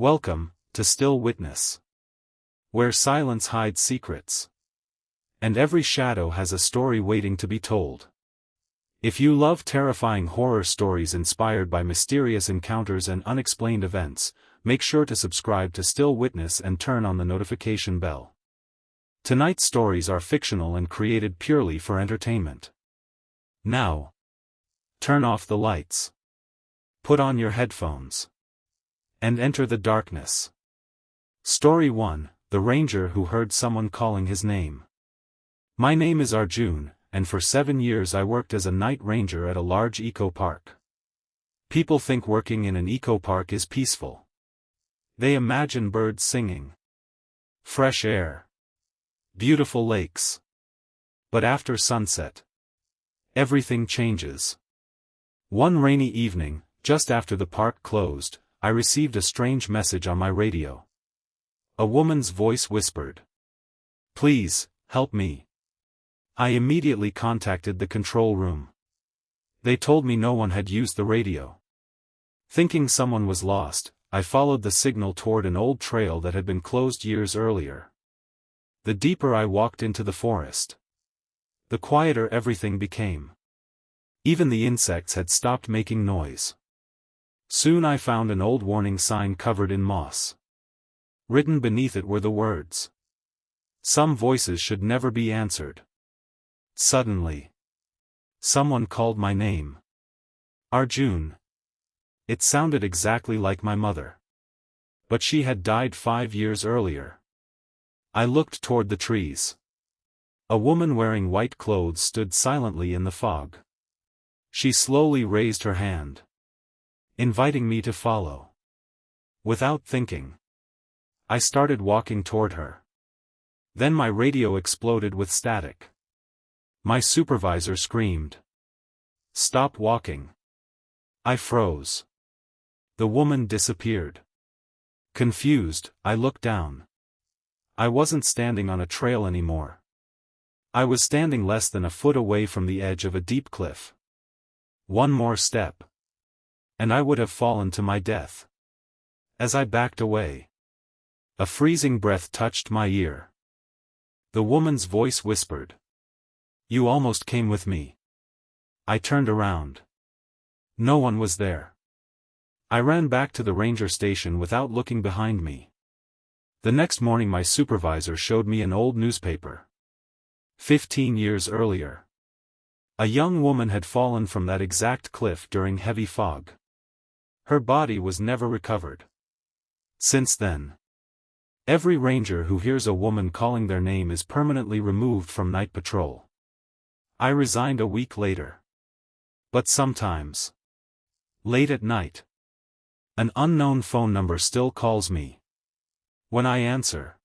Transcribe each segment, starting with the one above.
Welcome to Still Witness, where silence hides secrets, and every shadow has a story waiting to be told. If you love terrifying horror stories inspired by mysterious encounters and unexplained events, make sure to subscribe to Still Witness and turn on the notification bell. Tonight's stories are fictional and created purely for entertainment. Now, turn off the lights, put on your headphones, and enter the darkness. Story 1: The Ranger Who Heard Someone Calling His Name. My name is Arjun, and for 7 years I worked as a night ranger at a large eco-park. People think working in an eco-park is peaceful. They imagine birds singing, fresh air, beautiful lakes. But after sunset, everything changes. One rainy evening, just after the park closed, I received a strange message on my radio. A woman's voice whispered, "Please, help me." I immediately contacted the control room. They told me no one had used the radio. Thinking someone was lost, I followed the signal toward an old trail that had been closed years earlier. The deeper I walked into the forest, the quieter everything became. Even the insects had stopped making noise. Soon I found an old warning sign covered in moss. Written beneath it were the words, "Some voices should never be answered." Suddenly, someone called my name. Arjun. It sounded exactly like my mother. But she had died 5 years earlier. I looked toward the trees. A woman wearing white clothes stood silently in the fog. She slowly raised her hand, inviting me to follow. Without thinking, I started walking toward her. Then my radio exploded with static. My supervisor screamed, "Stop walking." I froze. The woman disappeared. Confused, I looked down. I wasn't standing on a trail anymore. I was standing less than a foot away from the edge of a deep cliff. One more step, and I would have fallen to my death. As I backed away, a freezing breath touched my ear. The woman's voice whispered, "You almost came with me." I turned around. No one was there. I ran back to the ranger station without looking behind me. The next morning my supervisor showed me an old newspaper. 15 years earlier, a young woman had fallen from that exact cliff during heavy fog. Her body was never recovered. Since then, every ranger who hears a woman calling their name is permanently removed from night patrol. I resigned a week later. But sometimes, late at night, an unknown phone number still calls me. When I answer,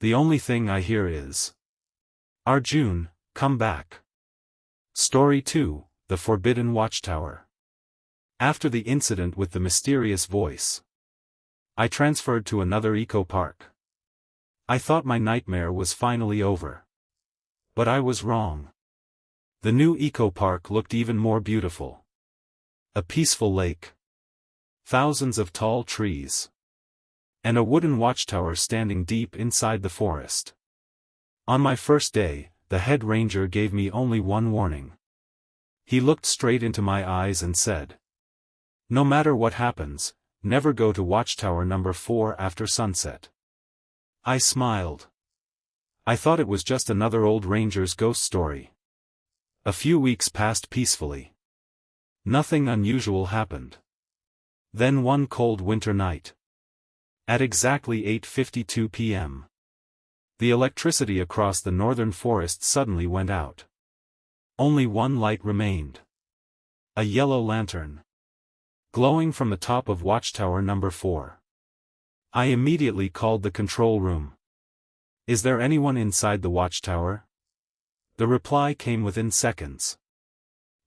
the only thing I hear is, "Arjun, come back." Story 2: The Forbidden Watchtower. After the incident with the mysterious voice, I transferred to another eco-park. I thought my nightmare was finally over. But I was wrong. The new eco-park looked even more beautiful. A peaceful lake, thousands of tall trees, and a wooden watchtower standing deep inside the forest. On my first day, the head ranger gave me only one warning. He looked straight into my eyes and said, "No matter what happens, never go to watchtower number 4 after sunset." I smiled. I thought it was just another old ranger's ghost story. A few weeks passed peacefully. Nothing unusual happened. Then one cold winter night, at exactly 8:52 p.m., the electricity across the northern forest suddenly went out. Only one light remained. A yellow lantern, glowing from the top of watchtower number 4. I immediately called the control room. "Is there anyone inside the watchtower?" The reply came within seconds.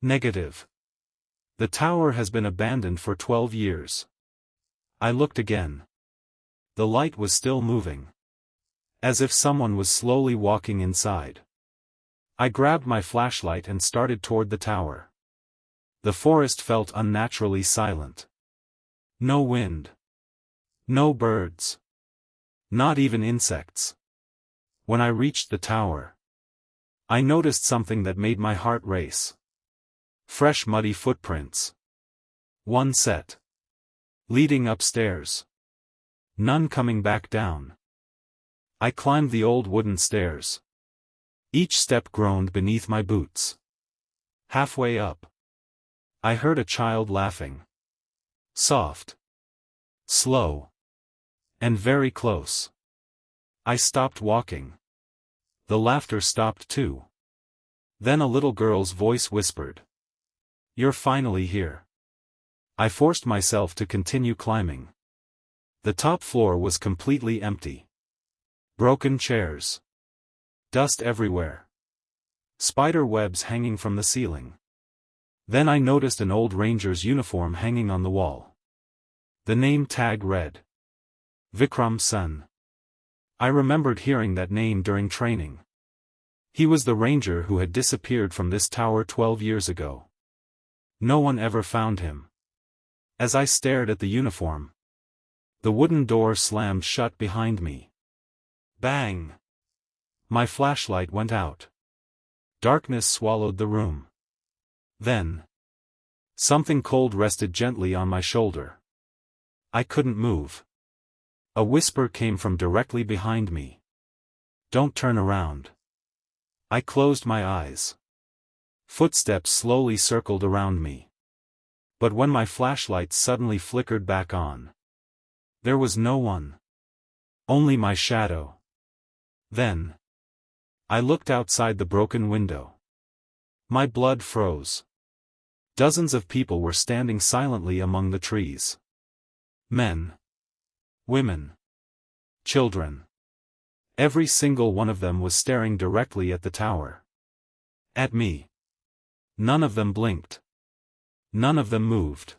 "Negative. The tower has been abandoned for 12 years. I looked again. The light was still moving, as if someone was slowly walking inside. I grabbed my flashlight and started toward the tower. The forest felt unnaturally silent. No wind. No birds. Not even insects. When I reached the tower, I noticed something that made my heart race. Fresh muddy footprints. One set. Leading upstairs. None coming back down. I climbed the old wooden stairs. Each step groaned beneath my boots. Halfway up, I heard a child laughing. Soft. Slow. And very close. I stopped walking. The laughter stopped too. Then a little girl's voice whispered. "You're finally here." I forced myself to continue climbing. The top floor was completely empty. Broken chairs. Dust everywhere. Spider webs hanging from the ceiling. Then I noticed an old ranger's uniform hanging on the wall. The name tag read, Vikram Sun. I remembered hearing that name during training. He was the ranger who had disappeared from this tower 12 years ago. No one ever found him. As I stared at the uniform, the wooden door slammed shut behind me. Bang! My flashlight went out. Darkness swallowed the room. Then, something cold rested gently on my shoulder. I couldn't move. A whisper came from directly behind me. "Don't turn around." I closed my eyes. Footsteps slowly circled around me. But when my flashlight suddenly flickered back on, there was no one. Only my shadow. Then, I looked outside the broken window. My blood froze. Dozens of people were standing silently among the trees. Men. Women. Children. Every single one of them was staring directly at the tower. At me. None of them blinked. None of them moved.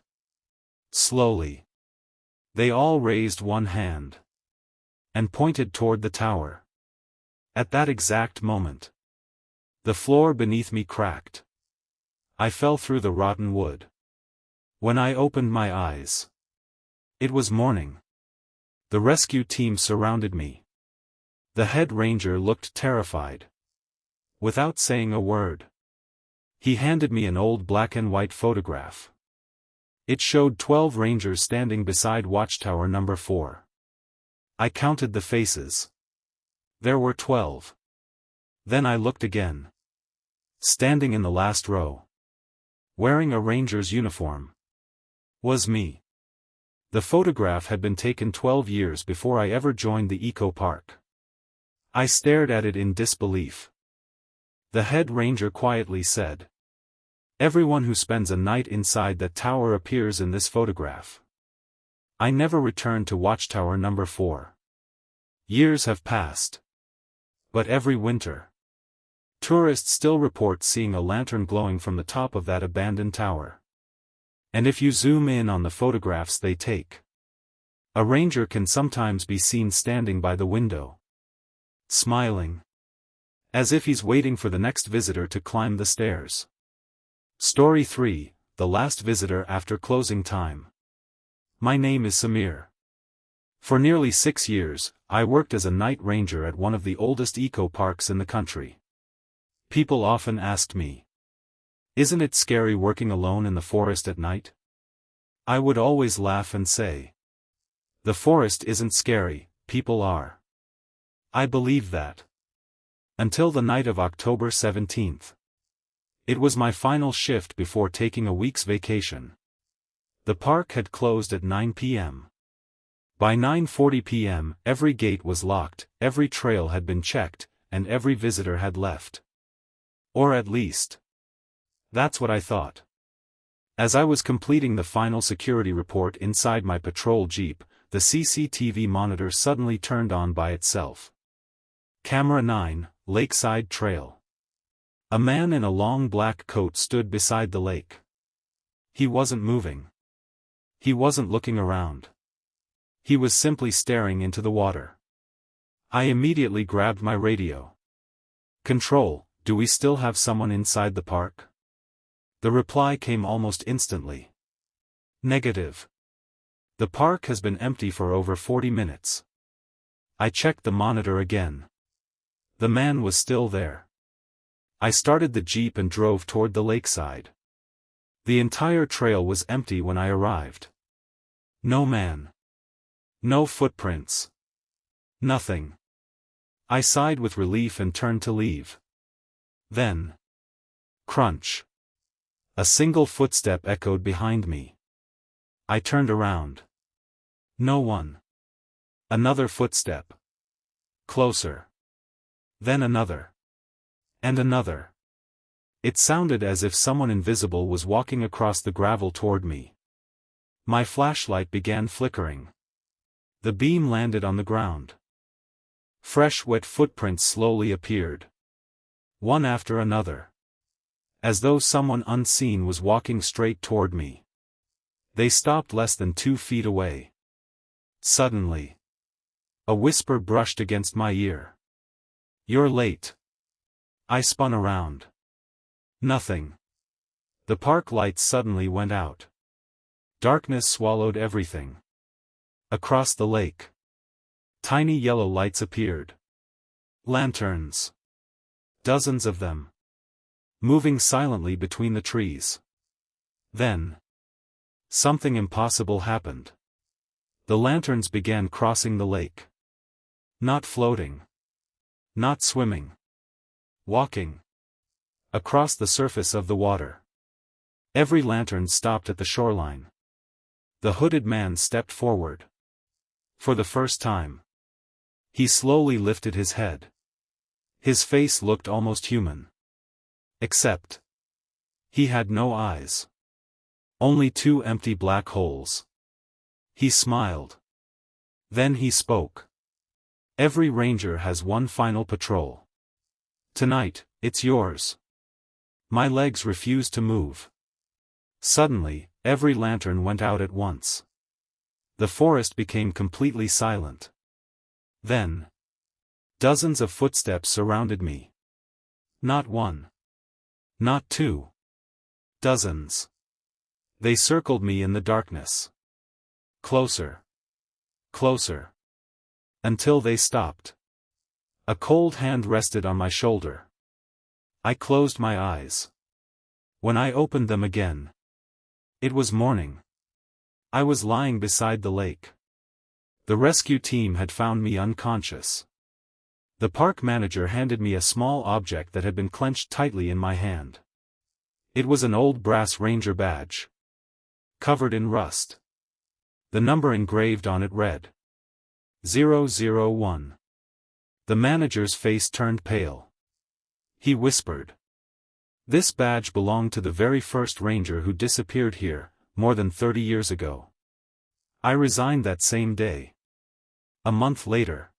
Slowly, they all raised one hand and pointed toward the tower. At that exact moment, the floor beneath me cracked. I fell through the rotten wood. When I opened my eyes, it was morning. The rescue team surrounded me. The head ranger looked terrified. Without saying a word, he handed me an old black and white photograph. It showed 12 rangers standing beside watchtower number 4. I counted the faces. There were 12. Then I looked again. Standing in the last row, wearing a ranger's uniform, was me. The photograph had been taken 12 years before I ever joined the eco park. I stared at it in disbelief. The head ranger quietly said, "Everyone who spends a night inside that tower appears in this photograph." I never returned to watchtower number 4. Years have passed. But every winter, tourists still report seeing a lantern glowing from the top of that abandoned tower. And if you zoom in on the photographs they take, a ranger can sometimes be seen standing by the window, smiling, as if he's waiting for the next visitor to climb the stairs. Story 3, The Last Visitor After Closing Time. My name is Samir. For nearly 6 years, I worked as a night ranger at one of the oldest eco parks in the country. People often asked me, "Isn't it scary working alone in the forest at night?" I would always laugh and say, "The forest isn't scary, people are." I believed that. Until the night of October 17th. It was my final shift before taking a week's vacation. The park had closed at 9 p.m. By 9:40 p.m., every gate was locked, every trail had been checked, and every visitor had left. Or at least, that's what I thought. As I was completing the final security report inside my patrol jeep, the CCTV monitor suddenly turned on by itself. Camera 9, Lakeside Trail. A man in a long black coat stood beside the lake. He wasn't moving. He wasn't looking around. He was simply staring into the water. I immediately grabbed my radio. "Control, do we still have someone inside the park?" The reply came almost instantly. "Negative. The park has been empty for over 40 minutes. I checked the monitor again. The man was still there. I started the jeep and drove toward the lakeside. The entire trail was empty when I arrived. No man. No footprints. Nothing. I sighed with relief and turned to leave. Then. Crunch. A single footstep echoed behind me. I turned around. No one. Another footstep. Closer. Then another. And another. It sounded as if someone invisible was walking across the gravel toward me. My flashlight began flickering. The beam landed on the ground. Fresh wet footprints slowly appeared. One after another. As though someone unseen was walking straight toward me. They stopped less than 2 feet away. Suddenly. A whisper brushed against my ear. "You're late." I spun around. Nothing. The park lights suddenly went out. Darkness swallowed everything. Across the lake. Tiny yellow lights appeared. Lanterns. Dozens of them. Moving silently between the trees. Then. Something impossible happened. The lanterns began crossing the lake. Not floating. Not swimming. Walking. Across the surface of the water. Every lantern stopped at the shoreline. The hooded man stepped forward. For the first time. He slowly lifted his head. His face looked almost human. Except. He had no eyes. Only 2 empty black holes. He smiled. Then he spoke. "Every ranger has one final patrol. Tonight, it's yours." My legs refused to move. Suddenly, every lantern went out at once. The forest became completely silent. Then. Dozens of footsteps surrounded me. Not one. Not 2. Dozens. They circled me in the darkness. Closer. Closer. Until they stopped. A cold hand rested on my shoulder. I closed my eyes. When I opened them again. It was morning. I was lying beside the lake. The rescue team had found me unconscious. The park manager handed me a small object that had been clenched tightly in my hand. It was an old brass ranger badge. Covered in rust. The number engraved on it read 001. The manager's face turned pale. He whispered. "This badge belonged to the very first ranger who disappeared here, more than 30 years ago. I resigned that same day. A month later.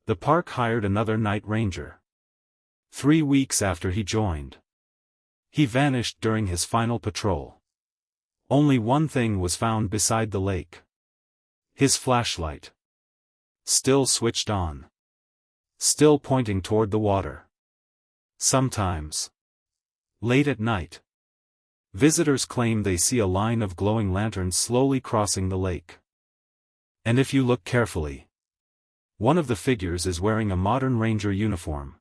The park hired another night ranger. 3 weeks after he joined. He vanished during his final patrol. Only one thing was found beside the lake. His flashlight. Still switched on. Still pointing toward the water. Sometimes. Late at night. Visitors claim they see a line of glowing lanterns slowly crossing the lake. And if you look carefully. One of the figures is wearing a modern ranger uniform.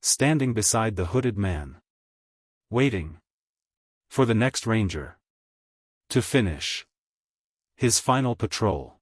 Standing beside the hooded man. Waiting. For the next ranger. To finish. His final patrol.